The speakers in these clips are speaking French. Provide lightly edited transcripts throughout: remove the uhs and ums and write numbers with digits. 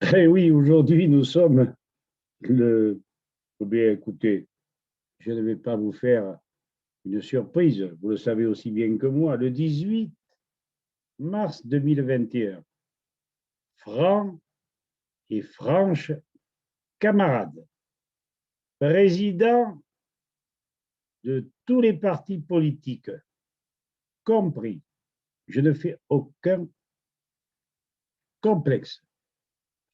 Eh oui, aujourd'hui, nous sommes le... Eh bien, écoutez, je ne vais pas vous faire une surprise, vous le savez aussi bien que moi, le 18 mars 2021, francs et franches camarades, présidents de tous les partis politiques, compris, je ne fais aucun complexe,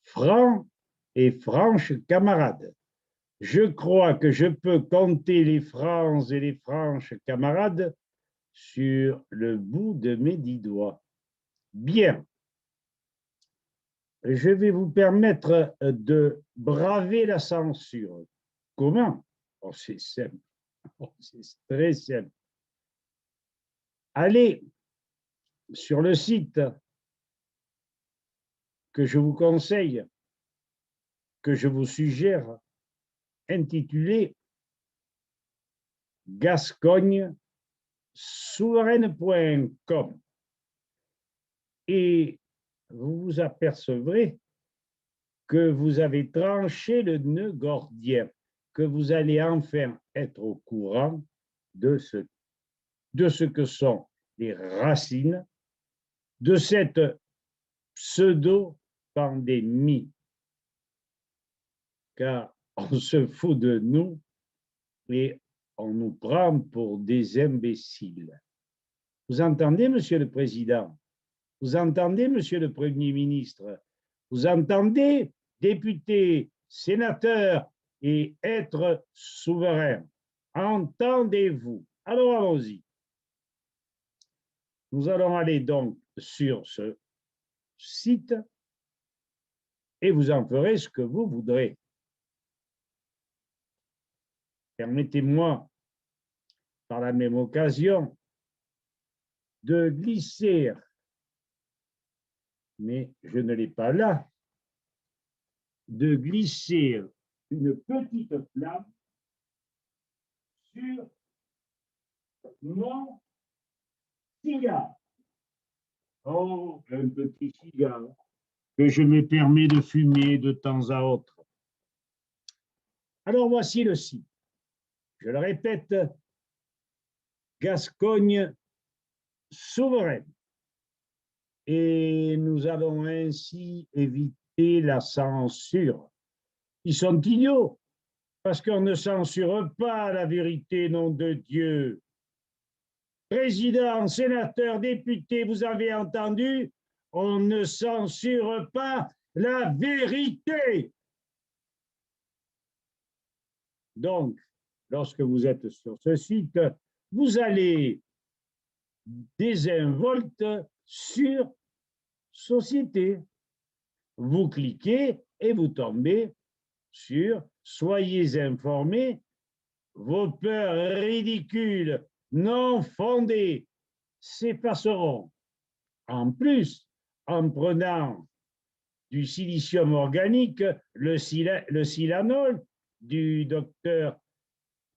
francs et franches camarades. Je crois que je peux compter les francs et les franches camarades sur le bout de mes 10 doigts. Bien, je vais vous permettre de braver la censure. Comment? Oh, c'est simple. Oh, c'est très simple. Allez sur le site que je vous conseille, que je vous suggère, intitulé gascognesouveraine.com et vous vous apercevrez que vous avez tranché le nœud gordien, que vous allez enfin être au courant de ce que sont les racines de cette pseudo-pandémie, car on se fout de nous et on nous prend pour des imbéciles. Vous entendez, Monsieur le Président? Vous entendez, Monsieur le Premier ministre? Vous entendez, députés, sénateurs et êtres souverains? Entendez-vous? Alors allons-y. Nous allons aller donc sur ce site et vous en ferez ce que vous voudrez. Permettez-moi, par la même occasion, de glisser, mais je ne l'ai pas là, de glisser une petite flamme sur mon cigare. Oh, un petit cigare que je me permets de fumer de temps à autre. Alors voici le site. Je le répète, Gascogne souveraine. Et nous allons ainsi éviter la censure. Ils sont idiots, parce qu'on ne censure pas la vérité, nom de Dieu. Président, sénateur, député, vous avez entendu, on ne censure pas la vérité. Donc, lorsque vous êtes sur ce site, vous allez désinvolte sur société. Vous cliquez et vous tombez sur soyez informés, vos peurs ridicules, non fondées, s'effaceront. En plus, en prenant du silicium organique, le silanol, du docteur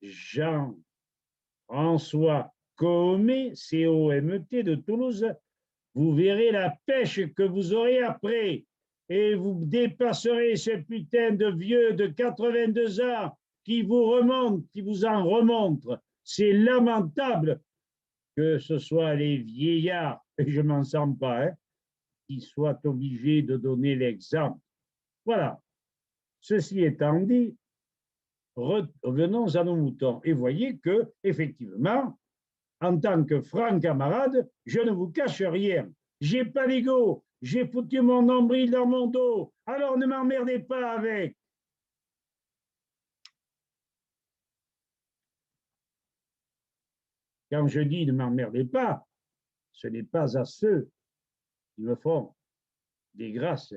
Jean-François Comet, COMT de Toulouse, vous verrez la pêche que vous aurez après et vous dépasserez ce putain de vieux de 82 ans qui vous remonte, qui vous en remonte. C'est lamentable que ce soit les vieillards, et je m'en sens pas, hein, qui soient obligés de donner l'exemple. Voilà. Ceci étant dit, revenons à nos moutons et voyez que, effectivement, en tant que franc camarade, je ne vous cache rien. J'ai pas d'ego, j'ai foutu mon nombril dans mon dos, alors ne m'emmerdez pas avec. Quand je dis ne m'emmerdez pas, ce n'est pas à ceux qui me font des grâces,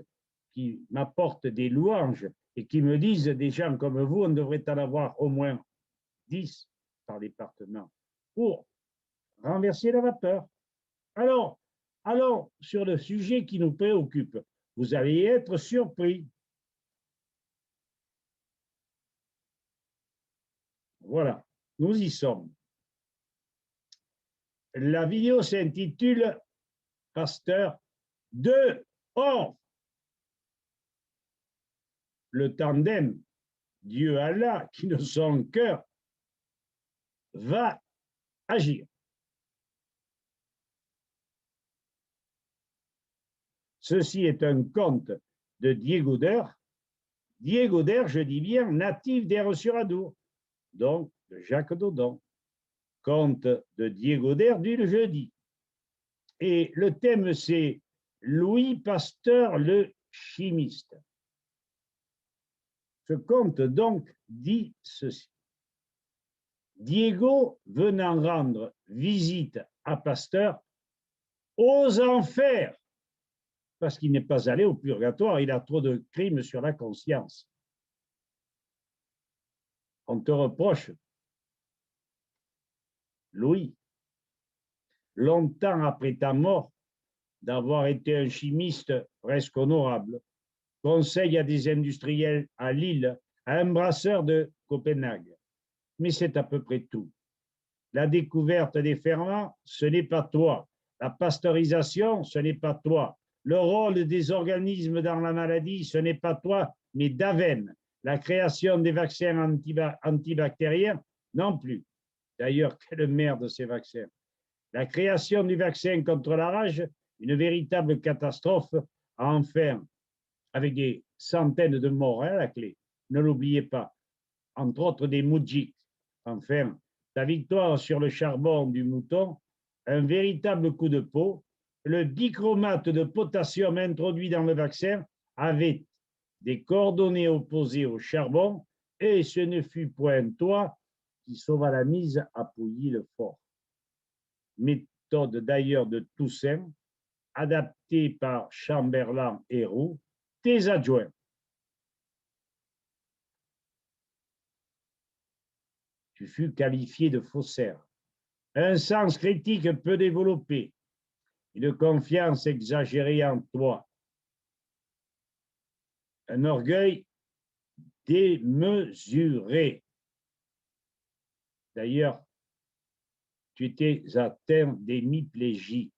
qui m'apportent des louanges et qui me disent des gens comme vous, on devrait en avoir au moins 10 par département pour renverser la vapeur. Alors, allons sur le sujet qui nous préoccupe. Vous allez être surpris. Voilà, nous y sommes. La vidéo s'intitule Pasteur dehors. le tandem Dieu-Allah, qui ne sont qu'un, va agir. Ceci est un conte de Diego Der, je dis bien, natif d'Aire-sur-Adour, donc de Jacques Dodon. Conte de Diego Der du jeudi. Et le thème, c'est Louis Pasteur, le chimiste. Ce conte, donc, dit ceci. Diego, venant rendre visite à Pasteur, aux enfers, parce qu'il n'est pas allé au purgatoire, il a trop de crimes sur la conscience. On te reproche, Louis, longtemps après ta mort, d'avoir été un chimiste presque honorable, conseil à des industriels à Lille, à un brasseur de Copenhague. Mais c'est à peu près tout. La découverte des ferments, ce n'est pas toi. La pasteurisation, ce n'est pas toi. Le rôle des organismes dans la maladie, ce n'est pas toi, mais d'Aven. La création des vaccins antibactériens, non plus. D'ailleurs, quelle merde ces vaccins. La création du vaccin contre la rage, une véritable catastrophe, enfin, avec des centaines de morts à la clé. Ne l'oubliez pas. Entre autres des moudjiks. Enfin, ta victoire sur le charbon du mouton, un véritable coup de peau. Le dichromate de potassium introduit dans le vaccin avait des coordonnées opposées au charbon et ce ne fut point toi qui sauva la mise à Pouilly-le-Fort. Méthode d'ailleurs de Toussaint, adaptée par Chamberlain et Roux, tes adjoints. Tu fus qualifié de faussaire. Un sens critique peu développé, une confiance exagérée en toi, un orgueil démesuré. D'ailleurs, tu étais atteint d'hémiplégie.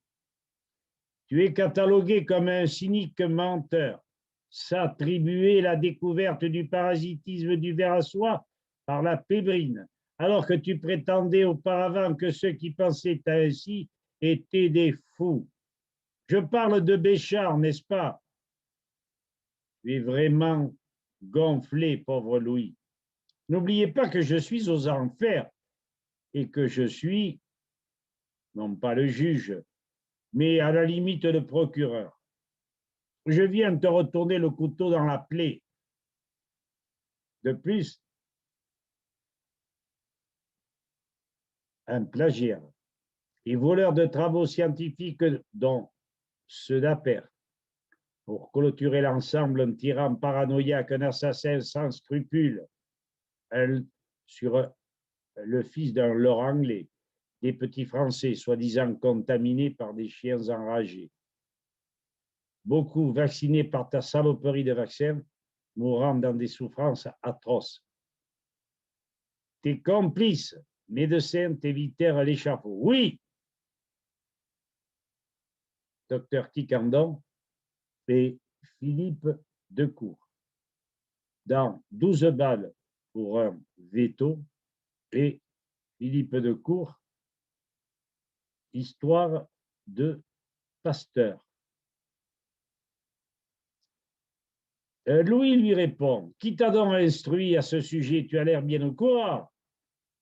Tu es catalogué comme un cynique menteur. S'attribuer la découverte du parasitisme du ver à soie par la pébrine, alors que tu prétendais auparavant que ceux qui pensaient ainsi étaient des fous. Je parle de Béchard, n'est-ce pas? Tu es vraiment gonflé, pauvre Louis. N'oubliez pas que je suis aux enfers et que je suis, non pas le juge, mais à la limite le procureur. Je viens te retourner le couteau dans la plaie. De plus, un plagiaire et voleur de travaux scientifiques dont ceux d'Appert. Pour clôturer l'ensemble, un tyran paranoïaque, un assassin sans scrupules, sur le fils d'un lord anglais, des petits Français soi-disant contaminés par des chiens enragés. Beaucoup vaccinés par ta saloperie de vaccin, mourant dans des souffrances atroces. Tes complices, médecins, t'évitèrent l'échafaud. Oui, docteur Ticandon et Philippe Decour. Dans 12 balles pour un veto, et Philippe Decour, histoire de Pasteur. Louis lui répond, qui t'a donc instruit à ce sujet? Tu as l'air bien au courant,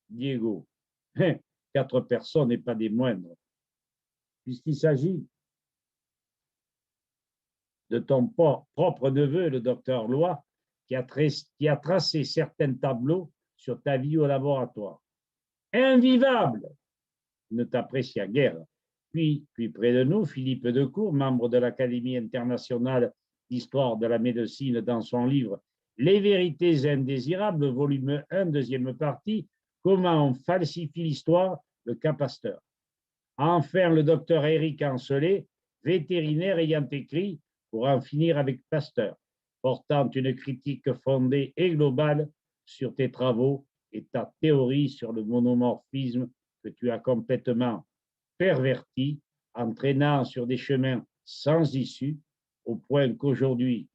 Diego. 4 personnes et pas des moindres. Puisqu'il s'agit de ton propre neveu, le docteur Loy, qui a tracé certains tableaux sur ta vie au laboratoire. Invivable, ne t'apprécia guère. Puis près de nous, Philippe Decour, membre de l'Académie internationale d'histoire de la médecine, dans son livre Les vérités indésirables, volume 1, deuxième partie, comment on falsifie l'histoire, le cas Pasteur. Enfin, le docteur Éric Ancelet, vétérinaire, ayant écrit pour en finir avec Pasteur, portant une critique fondée et globale sur tes travaux et ta théorie sur le monomorphisme que tu as complètement perverti, entraînant sur des chemins sans issue, au point qu'aujourd'hui,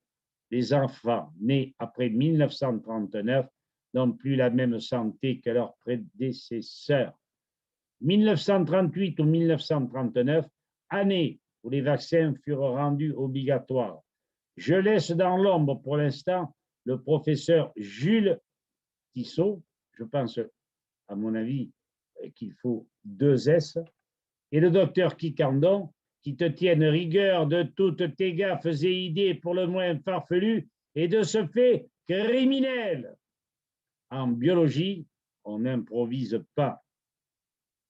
les enfants nés après 1939 n'ont plus la même santé que leurs prédécesseurs. 1938 ou 1939, année où les vaccins furent rendus obligatoires. Je laisse dans l'ombre pour l'instant le professeur Jules Tissot, je pense à mon avis qu'il faut 2 S, et le docteur Kikandon, qui te tiennent rigueur de toutes tes gaffes et idées pour le moins farfelues et de ce fait criminel. En biologie, on n'improvise pas.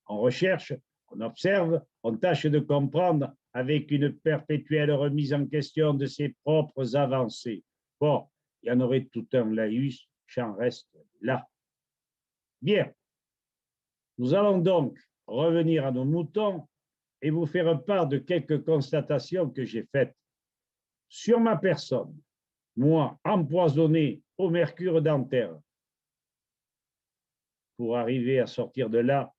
On recherche, on observe, on tâche de comprendre avec une perpétuelle remise en question de ses propres avancées. Bon, il y en aurait tout un laïus, j'en reste là. Bien, nous allons donc revenir à nos moutons et vous faire part de quelques constatations que j'ai faites. Sur ma personne, moi, empoisonné au mercure dentaire, pour arriver à sortir de là,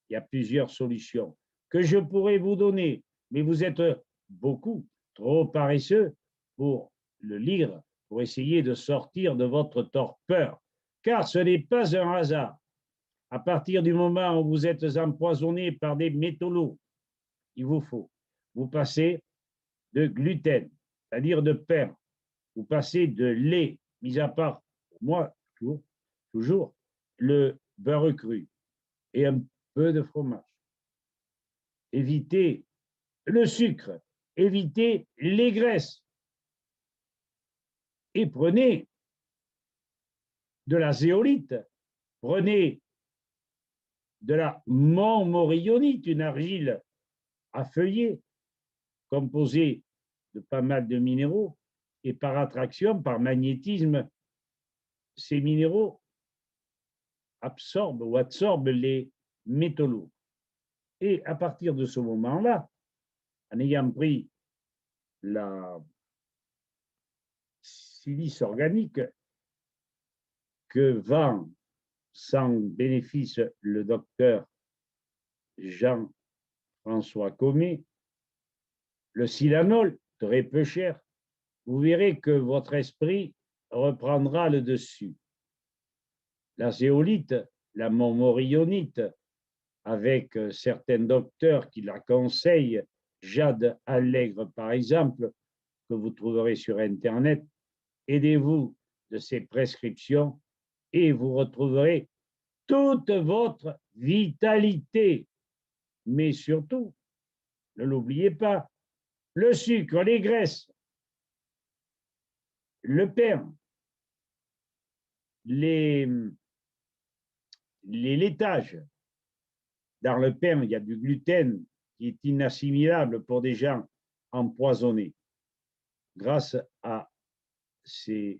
il y a plusieurs solutions que je pourrais vous donner, mais vous êtes beaucoup trop paresseux pour le lire, pour essayer de sortir de votre torpeur, car ce n'est pas un hasard. À partir du moment où vous êtes empoisonné par des métaux lourds, il vous faut vous passer de gluten, c'est-à-dire de pain, vous passez de lait, mis à part, moi, toujours le beurre cru et un peu de fromage. Évitez le sucre, évitez les graisses et prenez de la zéolite, prenez de la montmorillonite, une argile à feuillet composée de pas mal de minéraux et par attraction, par magnétisme, ces minéraux absorbent ou absorbent les métaux lourds. Et à partir de ce moment-là, en ayant pris la silice organique que vend sans bénéfice le docteur Jean-François Comet, le silanol, très peu cher, vous verrez que votre esprit reprendra le dessus. La zéolite, la montmorillonite, avec certains docteurs qui la conseillent, Jade Allègre par exemple, que vous trouverez sur Internet, aidez-vous de ces prescriptions et vous retrouverez toute votre vitalité. Mais surtout, ne l'oubliez pas, le sucre, les graisses, le pain, les laitages. Dans le pain, il y a du gluten qui est inassimilable pour des gens empoisonnés. Grâce à ces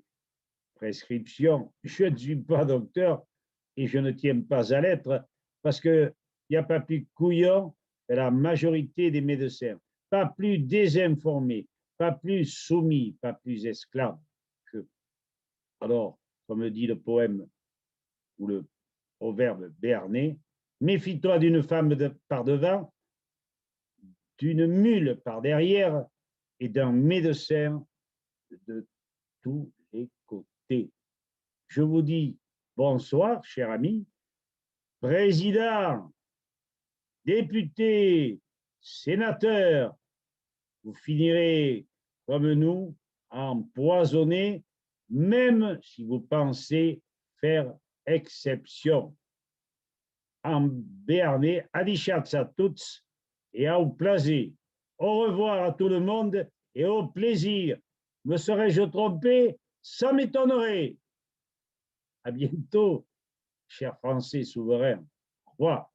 prescriptions, je ne suis pas docteur et je ne tiens pas à l'être parce qu'il n'y a pas plus couillon que la majorité des médecins, pas plus désinformés, pas plus soumis, pas plus esclaves que. Alors, comme dit le poème ou le proverbe béarnais, méfie-toi d'une femme par devant, d'une mule par derrière et d'un médecin de tous les côtés. Je vous dis bonsoir, cher ami, président, député, sénateur, vous finirez comme nous empoisonné, même si vous pensez faire exception. En béarnais, adichatz à tous et au plaisir. Au revoir à tout le monde et au plaisir. Me serais-je trompé? Ça m'étonnerait. À bientôt, cher Français souverain. Au revoir.